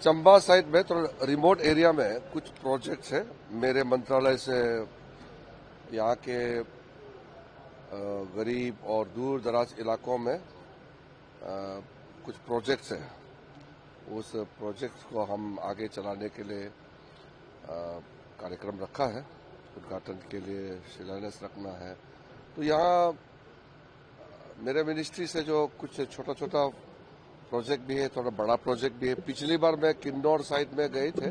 Chamba side में थोड़ा remote area में कुछ प्रोजेक्ट्स है मेरे मंत्रालय से। यहाँ के गरीब और दूर दराज इलाकों में कुछ प्रोजेक्ट्स हैं। उस प्रोजेक्ट्स को हम आगे चलाने के लिए कार्यक्रम रखा है। उद्घाटन के लिए शिलान्यास रखना है। तो यहाँ मेरे मिनिस्ट्री से जो कुछ छोटा छोटा प्रोजेक्ट भी है, थोड़ा बड़ा प्रोजेक्ट भी है। पिछली बार मैं किन्नौर साइड में गए थे,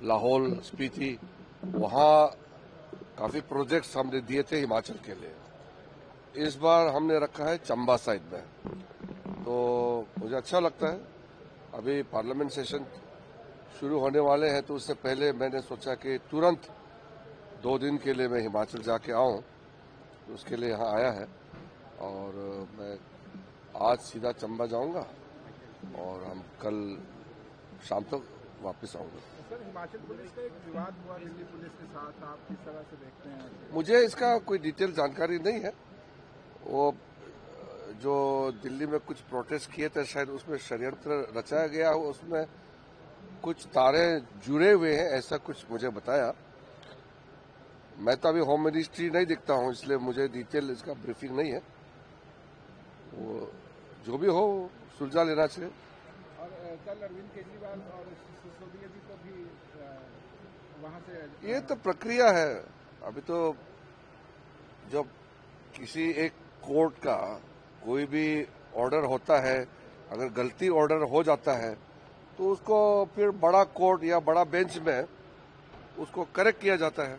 लाहौल स्पीति, वहां काफी प्रोजेक्ट्स हमने दिए थे हिमाचल के लिए। इस बार हमने रखा है चंबा साइड में। तो मुझे अच्छा लगता है। अभी पार्लियामेंट सेशन शुरू होने वाले हैं, तो उससे पहले मैंने सोचा कि तुरंत 2 दिन के लिए मैं हिमाचल जाके आऊं। तो उसके लिए यहाँ आया है और मैं आज सीधा चंबा जाऊंगा और हम कल शाम तक वापस आऊंगा। सर, हिमाचल पुलिस का एक विवाद हुआ दिल्ली पुलिस के साथ, आप किस तरह से देखते हैं? मुझे इसका कोई डिटेल जानकारी नहीं है। वो जो दिल्ली में कुछ प्रोटेस्ट किए थे, शायद उसमें षड्यंत्र रचाया गया हो, उसमें कुछ तारे जुड़े हुए हैं, ऐसा कुछ मुझे बताया। मैं तो अभी होम मिनिस्ट्री नहीं दिखता हूं, इसलिए मुझे डिटेल इसका ब्रीफिंग नहीं है। वो जो भी हो सुलझा लेना चाहिए। और कल अरविंद केजरीवाल और सिसोदिया जी को भी वहां से, ये तो प्रक्रिया है। अभी तो जब किसी एक कोर्ट का कोई भी ऑर्डर होता है, अगर गलती ऑर्डर हो जाता है तो उसको फिर बड़ा कोर्ट या बड़ा बेंच में उसको करेक्ट किया जाता है।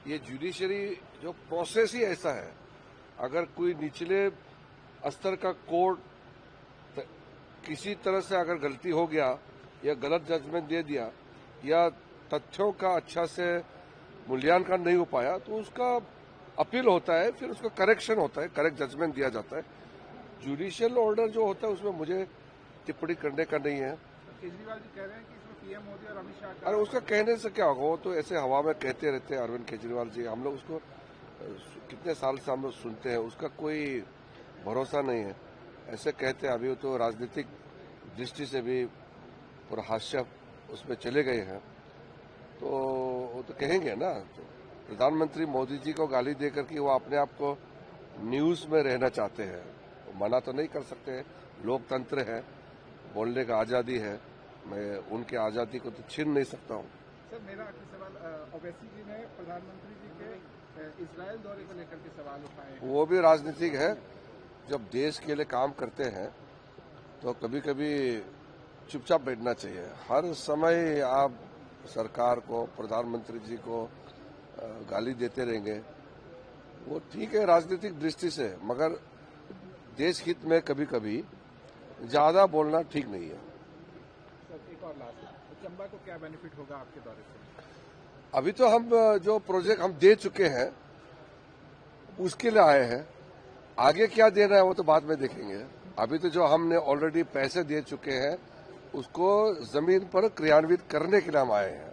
ये जुडिशरी जो प्रोसेस ही ऐसा है। अगर कोई निचले स्तर का कोर्ट किसी तरह से अगर गलती हो गया या गलत जजमेंट दे दिया या तथ्यों का अच्छा से मूल्यांकन नहीं हो पाया, तो उसका अपील होता है, फिर उसका करेक्शन होता है, करेक्ट जजमेंट दिया जाता है। जुडिशियल ऑर्डर जो होता है उसमें मुझे टिप्पणी करने का नहीं है। केजरीवाल जी कह रहे हैं कि इसमें पीएम मोदी और अमित शाह अरे उसका कहने से क्या होगा? वो तो ऐसे हवा में कहते रहते हैं अरविंद केजरीवाल जी। हम लोग उसको कितने साल से हम लोग सुनते हैं, उसका कोई भरोसा नहीं है। ऐसे कहते हैं। अभी वो तो राजनीतिक दृष्टि से भी पूरा हास्य उसमें चले गए हैं। तो वो तो कहेंगे ना। तो प्रधानमंत्री मोदी जी को गाली देकर के वो अपने आप को न्यूज में रहना चाहते हैं। तो मना तो नहीं कर सकते। लोकतंत्र है, बोलने का आजादी है। मैं उनके आजादी को तो छीन नहीं सकता हूँ। सर, मेरा आखिरी सवाल, ओवैसी जी ने प्रधानमंत्री जी के इजरायल दौरे को लेकर के सवाल उठाए। वो भी राजनीतिक है। जब देश के लिए काम करते हैं तो कभी कभी चुपचाप बैठना चाहिए। हर समय आप सरकार को, प्रधानमंत्री जी को गाली देते रहेंगे, वो ठीक है राजनीतिक दृष्टि से, मगर देश हित में कभी कभी ज्यादा बोलना ठीक नहीं है। सर, एक और लास्ट, तो चंबा को क्या बेनिफिट होगा आपके दौरे से? अभी तो हम जो प्रोजेक्ट हम दे चुके हैं उसके लिए आए हैं। आगे क्या देना है वो तो बाद में देखेंगे। अभी तो जो हमने ऑलरेडी पैसे दे चुके हैं उसको जमीन पर क्रियान्वित करने के लिए हम आए हैं।